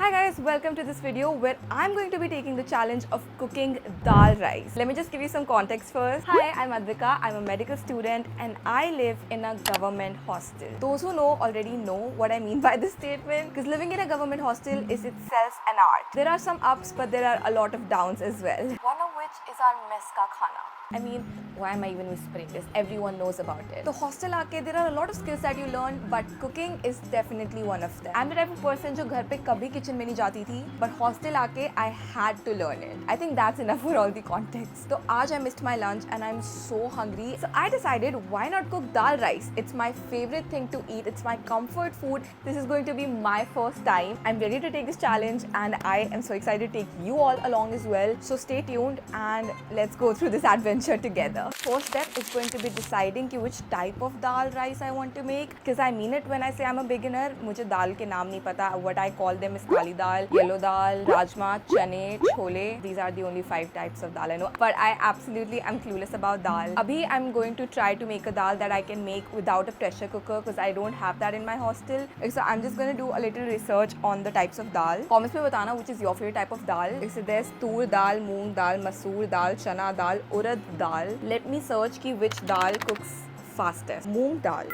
Hi guys, welcome to this video where I'm going to be taking the challenge of cooking dal rice. Let me just give you some context first. Hi, I'm Advika. I'm a medical student and I live in a government hostel. Those who know already know what I mean by this statement because living in a government hostel is itself an art. There are some ups but there are a lot of downs as well. One of which is our mess ka khana. I mean, why am I even whispering this? Everyone knows about it. So hostel आके there are a lot of skills that you learn, but cooking is definitely one of them. I'm the type of person जो घर पे कभी kitchen में नहीं जाती थी, but hostel आके I had to learn it. I think that's enough for all the context. So आज I missed my lunch and I'm so hungry. So I decided why not cook dal rice? It's my favorite thing to eat. It's my comfort food. This is going to be my first time. I'm ready to take this challenge and I am so excited to take you all along as well. So stay tuned and let's go through this adventure together. First step is going to be deciding which type of dal rice I want to make because I mean it when I say I'm a beginner. मुझे दाल के नाम नहीं पता. What I call them is kali dal, yellow dal, rajma, chane, chole. These are the only 5 types of dal I know. But I absolutely am clueless about dal. Abhi I'm going to try to make a dal that I can make without a pressure cooker because I don't have that in my hostel. So I'm just going to do a little research on the types of dal. Comments में बताना which is your favorite type of dal. So there's tur dal, moong dal, masoor dal, chana dal, urad dal. Let me search ki which dal cooks fastest. Moong dal.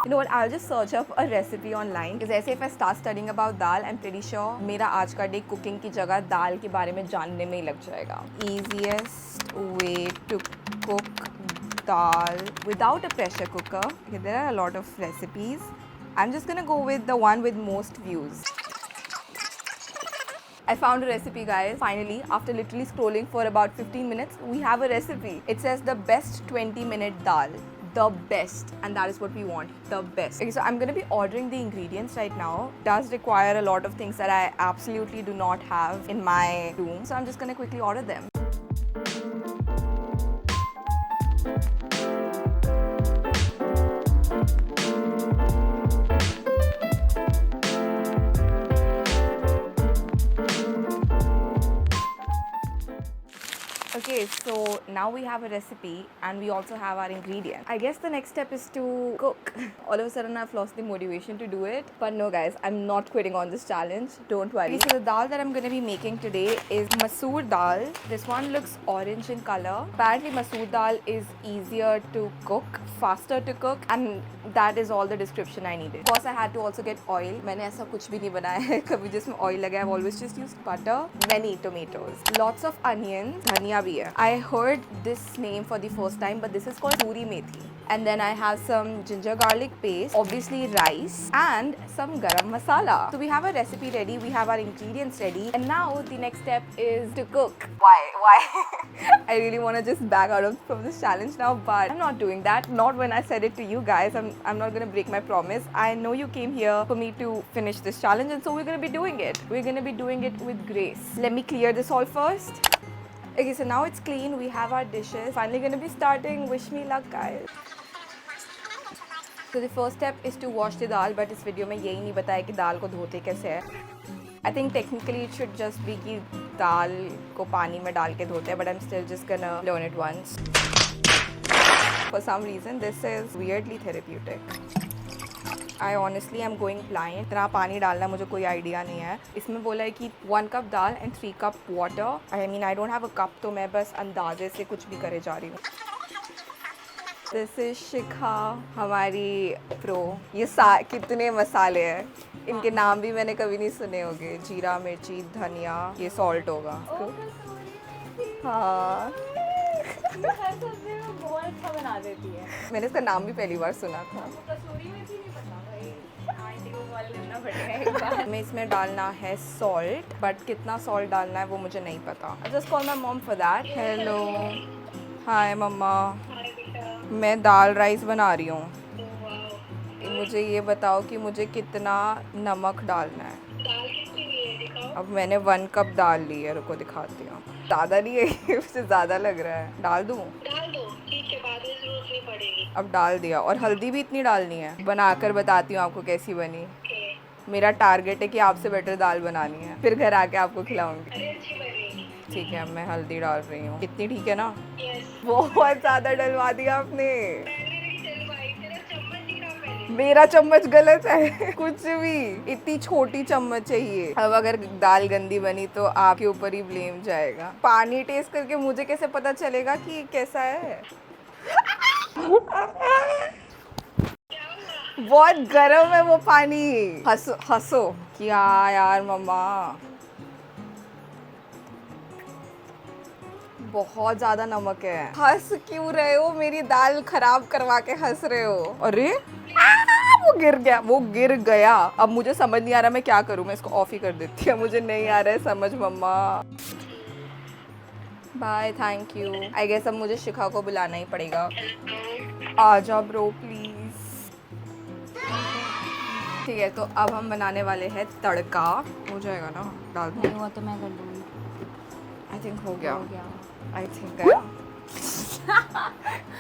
You know what? I'll just search up a recipe online because ऐसे if I start studying about dal, I'm pretty sure मेरा आज का day cooking की जगह दाल के बारे में जानने में ही लग जाएगा. Easiest way to cook dal without a pressure cooker. Okay, there are a lot of recipes. I'm just gonna go with the one with most views. I found a recipe, guys. Finally, after literally scrolling for about 15 minutes, we have a recipe. It says the best 20-minute dal. The best, and that is what we want, the best. Okay, so I'm gonna be ordering the ingredients right now. It does require a lot of things that I absolutely do not have in my room, so I'm just gonna quickly order them. Okay, so now we have a recipe and we also have our ingredients. I guess the next step is to cook. All of a sudden I've lost the motivation to do it. But no guys, I'm not quitting on this challenge. Don't worry. Okay, so the dal that I'm going to be making today is masoor dal. This one looks orange in color. Apparently masoor dal is easier to cook, faster to cook, and that is all the description I needed. Of course I had to also get oil. मैंने ऐसा कुछ भी नहीं बनाया है कभी जिसमें oil लगा है. I've always just used butter, many tomatoes, lots of onions, धनिया भी है. I heard this name for the first time, but this is called Puri Methi. And then I have some ginger garlic paste, obviously rice, and some garam masala. So we have a recipe ready, we have our ingredients ready, and now the next step is to cook. Why? I really want to just back out from this challenge now, but I'm not doing that. Not when I said it to you guys. I'm not going to break my promise. I know you came here for me to finish this challenge, and so we're going to be doing it. We're going to be doing it with grace. Let me clear this all first. Okay, so now it's clean. We have our dishes. Finally going to be starting. Wish me luck, guys. So the first step is to wash the dal, but इस video में यही नहीं बताया कि दाल को धोते कैसे है. I think technically it should just be कि दाल को पानी में डाल के धोते हैं, but I'm still just gonna learn it once. For some reason, this is weirdly therapeutic. I honestly am going blind. इतना पानी डालना मुझे कोई आइडिया नहीं है. इसमें बोला है कि 1 cup dal and 3 cup water. I mean I don't have a cup, तो मैं बस अंदाजे से कुछ भी करे जा रही हूँ. This is शिखा, हमारी प्रो. ये कितने मसाले हैं. इनके नाम भी मैंने कभी नहीं सुने होंगे. जीरा, मिर्ची, धनिया. ये सॉल्ट होगा. हाँ. हर सब्जी में बहुत अच्छा बना देती है. मैंने इसका नाम भी पहली बार सुना था. कसूरी मेथी नहीं पता भाई. आंटी को कॉल करना पड़ेगा एक बार. हमें इसमें डालना है सॉल्ट, बट कितना सॉल्ट डालना है वो मुझे नहीं पता. I just call my mom for that. Hello. Hi मम्मा. मैं दाल राइस बना रही हूँ. मुझे ये बताओ कि मुझे कितना नमक डालना है. अब मैंने 1 कप दाल ली है. रुको दिखाती हूँ. ज़्यादा नहीं है. उससे ज़्यादा लग रहा है. डाल दूँ? डाल दो. ठीक है, बाद में ज़रूरत नहीं पड़ेगी. अब डाल दिया. और हल्दी भी इतनी डालनी है. बनाकर बताती हूँ आपको कैसी बनी. मेरा टारगेट है कि आपसे बेटर दाल बनानी है, फिर घर आके आपको खिलाऊंगी. ठीक है, मैं हल्दी डाल रही हूँ. कितनी ठीक है ना? बहुत ज़्यादा डलवा दिया आपने. मेरा चम्मच गलत है कुछ भी, इतनी छोटी चम्मच चाहिए। अब अगर दाल गंदी बनी तो आपके ऊपर ही ब्लेम जाएगा। पानी टेस्ट करके मुझे कैसे पता चलेगा कि कैसा है? बहुत गर्म है वो पानी। हंसो हंसो। क्या यार मम्मा, बहुत ज्यादा नमक है। हंस क्यों रहे हो? मेरी दाल खराब करवा के हंस रहे हो। अरे वो गिर गया, वो गिर गया। अब मुझे समझ नहीं आ रहा मैं क्या करूं। मैं इसको ऑफ ही कर देती हूँ, मुझे नहीं आ रहा है समझ मम्मा। Bye, thank you. I guess अब मुझे शिखा को बुलाना ही पड़ेगा। आ जा ब्रो प्लीज। ठीक है, तो अब हम बनाने वाले हैं तड़का। हो जाएगा ना? डाल दूँ? नहीं हुआ तो मैं कर दूंगी। आई थिंक हो गया। हो गया। आई थिंक गया।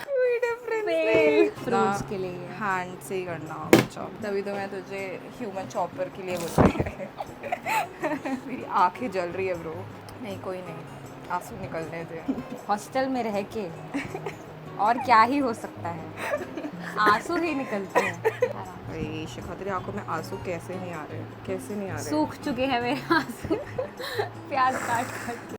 कोई डिफरेंस नहीं। फ्रूट्स के लिए हैंड से ही करना बच्चा, तभी तो मैं तुझे ह्यूमन चॉपर के लिए बोल रही है। मेरी आंखें जल रही है ब्रो। नहीं कोई नहीं, आंसू निकलने दे। हॉस्टल में रह के और क्या ही हो सकता है, आंसू ही निकलते हैं। भाई शिखा, तेरी आंखों में आंसू कैसे नहीं आ रहे? कैसे नहीं आ रहे? सूख चुके हैं मेरे आंसू प्याज काट काट।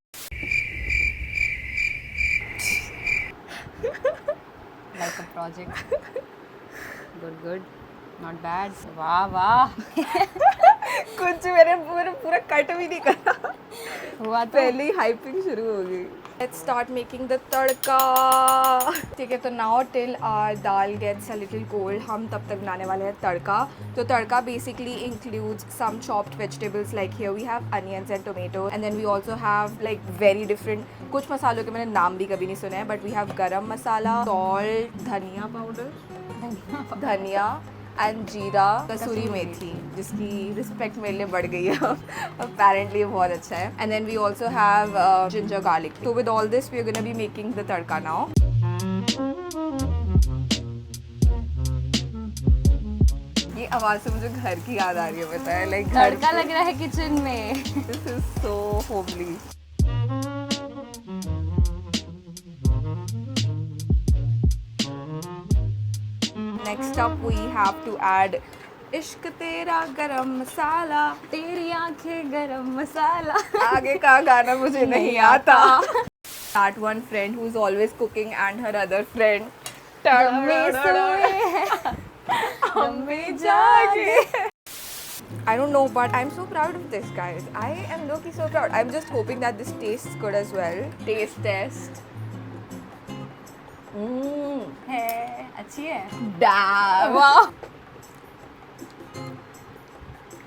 Like a project. Good good, not bad. वाह वाह। कुछ मेरे पूरा कट भी नहीं करा, हुआ तो पहले ही हाइपिंग शुरू हो गई। Let's start making the तड़का। ठीक है, तो now till our dal gets a little cold, हम तब तक बनाने वाले हैं तड़का। तो तड़का basically includes some chopped vegetables, like here we have onions and tomato, and then we also have like very different, कुछ मसालों के मैंने नाम भी कभी नहीं सुने हैं, but we have गरम मसाला, salt, धनिया पाउडर, धनिया एंड जीरा, कसूरी मेथी, जिसकी रिस्पेक्ट मेरे लिए बढ़ गई है अपेरेंटली बहुत अच्छा है। And then we also have ginger garlic. तो with all this we are gonna be making the tadka now. ये आवाज से मुझे घर की याद आ रही है, पता है, लाइक तड़का लग रहा है किचन में। This is so homely. Next up we have to add इश्क तेरा गरम मसाला, तेरी आंखें गरम मसाला। आगे का गाना मुझे नहीं आता। That one friend who's always cooking and her other friend हमें जागे। I don't know, but I'm so proud of this, guys. I am low-key so proud. I'm just hoping that this tastes good as well. Taste test. है, अच्छी है। Damn. वाह,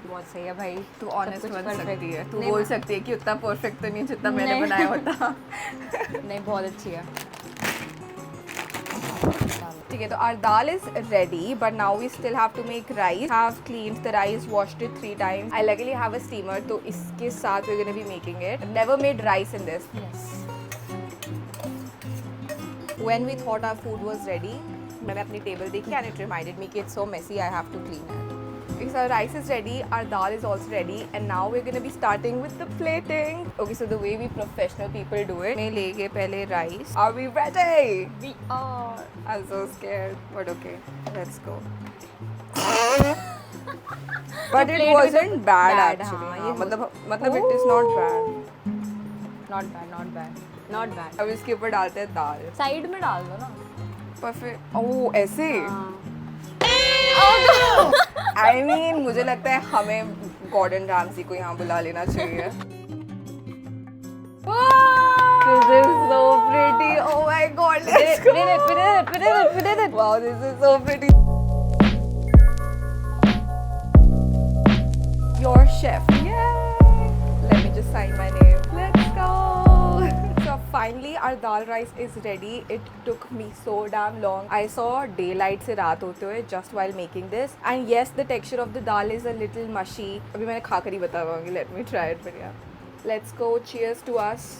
बहुत सही है भाई। तू ऑनेस्ट बन सकती है, तू नहीं, बोल सकती है कि उतना परफेक्ट तो नहीं जितना मैंने नहीं। बनाया होता। नहीं, बहुत अच्छी है। ठीक है, तो our dal is ready, but now we still have to make rice. Have cleaned the rice, washed it 3 times. I luckily have a steamer, तो इसके साथ we're gonna be making it. I've never made rice in this. Yes. When we thought our food was ready, मैंने अपनी table देखी and it reminded me कि it's so messy, I have to clean it. Okay, so our rice is ready, our dal is also ready, and now we're gonna be starting with the plating. Okay, so the way we professional people do it, मैं लेंगे पहले rice. Are we ready? We are. I'm so scared, but okay, let's go. But it wasn't bad actually. हाँ, हाँ, ये मतलब it is not bad. Not bad, not bad, not bad. अब इसके ऊपर डालते हैं दाल। साइड में डाल दो ना। परफेक्ट। ओह ऐसे? हाँ। I mean, मुझे लगता है हमें गॉर्डन रामसी को यहाँ बुला लेना चाहिए। This is so pretty. Oh my God, let's go. Put it. Wow, this is so pretty. Your chef. Yay! Let me just sign my name. Let's go. So finally our dal rice is ready. It took me so damn long. I saw daylight से रात होते हुए just while making this. And yes, the texture of the dal is a little mushy. अभी मैंने खा कर ही बता पाऊंगी. Let me try it, but yeah. Let's go. Cheers to us.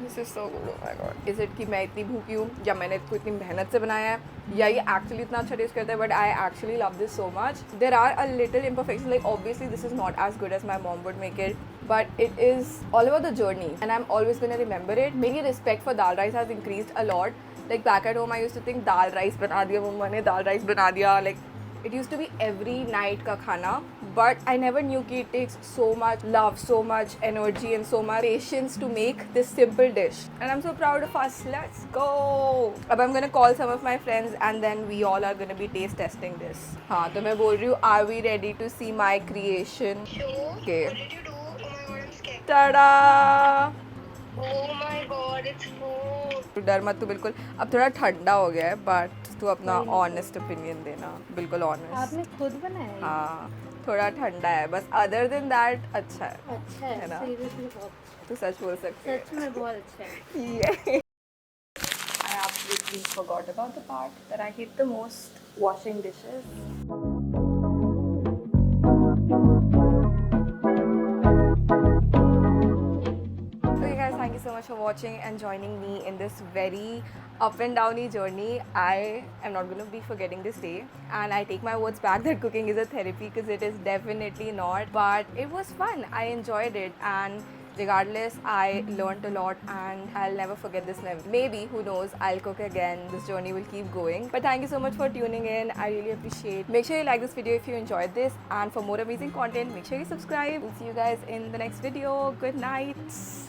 This is so good. Oh my God. Is it कि मैं इतनी भूखी हूँ या मैंने इसको इतनी मेहनत से बनाया है या ये actually इतना अच्छा टेस्ट करता है, but I actually love this so much. There are a little imperfections, like obviously this is not as good as my mom would make it, but it is all about the journey and I'm always gonna remember it. मेरी respect for dal rice has increased a lot Like back at home, I used to think dal rice बना दिया मम्मा ने, dal rice बना दिया. Like it used to be every night का खाना. But I never knew कि it takes so much love, so much energy and so much patience to make this simple dish. And I'm so proud of us. Let's go. अब I'm gonna call some of my friends and then we all are gonna be taste testing this. हाँ तो मैं बोल रही हूँ, are we ready to see my creation? Sure. Okay. What did you do? Oh my god, I'm scared. Ta-da! Oh my god, it's food. तू डर मत, तू बिल्कुल अब थोड़ा ठंडा हो गया है बट तू अपना ऑनेस्ट ओपिनियन देना, बिल्कुल ऑनेस्ट. आपने खुद बनाया है? हाँ थोड़ा ठंडा है बस, अदर देन दैट अच्छा है. अच्छा है ना? सीरियसली बहुत तू सच बोल सकती है. सच में बहुत अच्छा है. Yeah. I absolutely forgot about the part that I hate the most, washing dishes. So you guys, thank you so much for watching and joining me in this very up and downy journey. I am not going to be forgetting this day, and I take my words back that cooking is a therapy, because it is definitely not, but it was fun. I enjoyed it, and regardless, I learned a lot, and I'll never forget this memory. Maybe, who knows, I'll cook again. This journey will keep going. But thank you so much for tuning in. I really appreciate. Make sure you like this video if you enjoyed this, and for more amazing content, make sure you subscribe. We'll see you guys in the next video. Good night.